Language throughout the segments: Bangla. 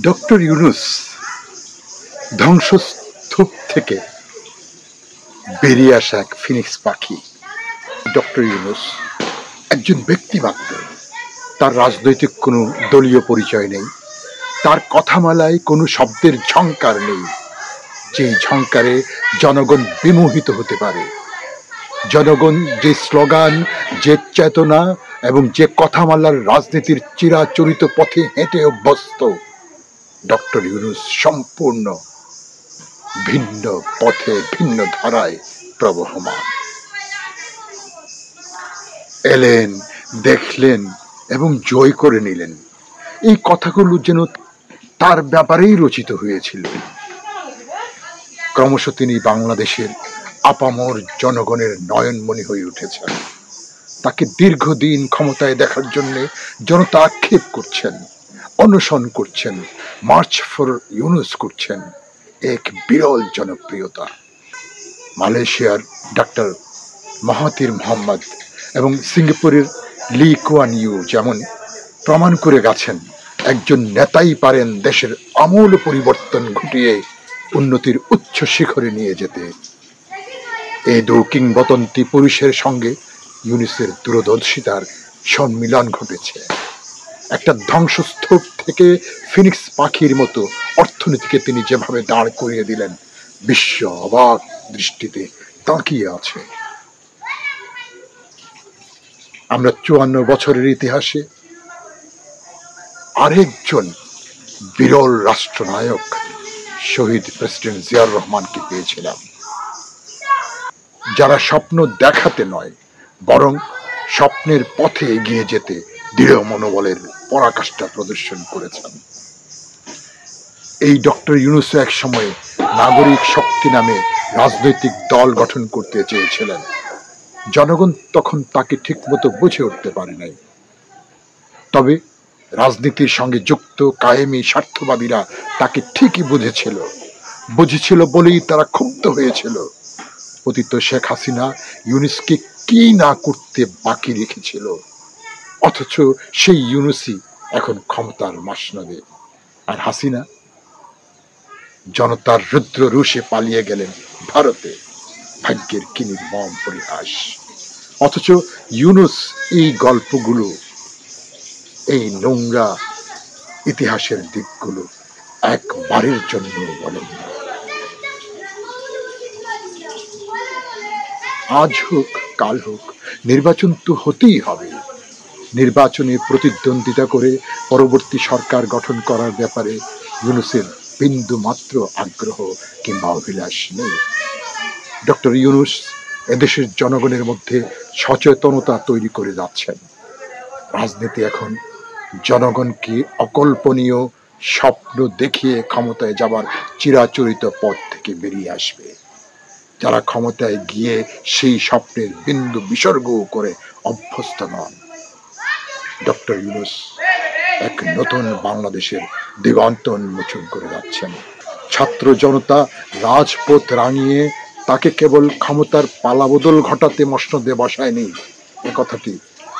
ডক্টর ইউনূস ধ্বংসস্তূপ থেকে বেরিয়ে আসা এক ফিনিক্স পাখি। ডক্টর ইউনূস একজন ব্যক্তি মাত্র, তার রাজনৈতিক কোনো দলীয় পরিচয় নেই, তার কথামালায় কোনো শব্দের ঝংকার নেই, যেই ঝংকারে জনগণ বিমোহিত হতে পারে। জনগণ যে স্লোগান, যে চেতনা এবং যে কথামালার রাজনীতির চিরাচরিত পথে হেঁটে অভ্যস্ত, ডক্টর ইউনূস সম্পূর্ণ ভিন্ন পথে, ভিন্ন ধারায় প্রবহমান। এলেন, দেখলেন এবং জয় করে নিলেন। এই কথাগুলো যেন তার ব্যাপারেই রচিত হয়েছিল। ক্রমশ তিনি বাংলাদেশের আপামর জনগণের নয়নমণি হয়ে উঠেছেন। তাকে দীর্ঘদিন ক্ষমতায় দেখার জন্য জনতা আক্ষেপ করছেন, অনশন করছেন, মার্চ ফর ইউনূস করছেন। এক বিরল জনপ্রিয়তা। মালয়েশিয়ার ডক্টর মাহাথির মোহাম্মদ এবং সিঙ্গাপুরের লি কুয়ান ইউ যেমন প্রমাণ করে গেছেন, একজন নেতাই পারেন দেশের আমূল পরিবর্তন ঘটিয়ে উন্নতির উচ্চ শিখরে নিয়ে যেতে। এই দু কিংবদন্তি পুরুষের সঙ্গে ইউনূসের দূরদর্শিতার সম্মিলন ঘটেছে। একটা ধ্বংসস্তূপ থেকে ফিনিক্স পাখির মতো অর্থনীতিকে তিনি যেভাবে দাঁড় করিয়ে দিলেন, বিশ্ব অবাক দৃষ্টিতে তাকিয়ে আছে। আমরা ৫৪ বছরের ইতিহাসে আরেকজন বিরল রাষ্ট্রনায়ক শহীদ প্রেসিডেন্ট জিয়াউর রহমানকে পেয়েছিলাম, যারা স্বপ্ন দেখাতে নয় বরং স্বপ্নের পথে এগিয়ে যেতে দৃঢ় মনোবলের পরাকাষ্ঠা প্রদর্শন করেছেন। এই ডক্টর ইউনূস এক সময় নাগরিক শক্তি নামে রাজনৈতিক দল গঠন করতে চেয়েছিলেন। জনগণ তখন তাকে ঠিকমতো বুঝে উঠতে পারে নাই। তবে রাজনীতির সঙ্গে যুক্ত কায়েমি স্বার্থবাদীরা তাকে ঠিকই বুঝেছিল বলেই তারা ক্ষুব্ধ হয়েছিল। পতিত শেখ হাসিনা ইউনূসকে কি না করতে বাকি রেখেছিল, অথচ সেই ইউনূসই এখন ক্ষমতার মসনদে। আর হাসিনা জনতার রুদ্র রোষে পালিয়ে গেলেন ভারতে। ভাগ্যের কি নির্মম পরিহাস। অথচ ইউনূস এই গল্পগুলো, এই নোংরা ইতিহাসের দিকগুলো একবারের জন্য বলেন। আজ হোক কাল হোক নির্বাচন তো হতেই হবে। নির্বাচনে প্রতিদ্বন্দ্বিতা করে পরবর্তী সরকার গঠন করার ব্যাপারে ইউনূসের বিন্দু মাত্র আগ্রহ কিংবা অভিলাষ নেই। ডক্টর ইউনূস এদেশের জনগণের মধ্যে সচেতনতা তৈরি করে যাচ্ছেন। রাজনীতি এখন জনগণকে অকল্পনীয় স্বপ্ন দেখিয়ে ক্ষমতায় যাবার চিরাচরিত পথ থেকে বেরিয়ে আসবে। যারা ক্ষমতায় গিয়ে সেই স্বপ্নের বিন্দু বিসর্গ করে অভ্যস্ত নন। ডক্টর ইউনূস এক নতুন বাংলাদেশের দিগন্ত উন্মোচন করে যাচ্ছেন। ছাত্র জনতা রাজপথ রাঙিয়ে তাকে কেবল ক্ষমতার পালাবদল ঘটাতে মসনদে বসায়নি। এ কথাটি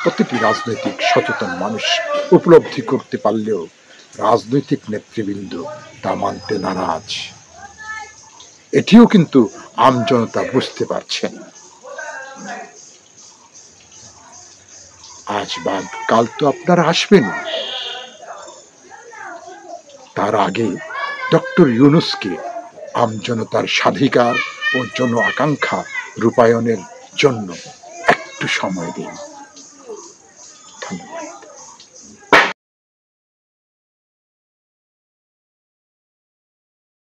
প্রতিটি রাজনৈতিক সচেতন মানুষ উপলব্ধি করতে পারলেও রাজনৈতিক নেতৃবৃন্দ তা মানতে নারাজ। এটিও কিন্তু আমজনতা বুঝতে পারছেন। আজ বাদ কাল তো আপনারা আসবেন। তার আগে ডক্টর ইউনূসকে আমজনতার স্বাধিকার ও জন আকাঙ্ক্ষা রূপায়ণের জন্য একটু সময় দিন। ধন্যবাদ।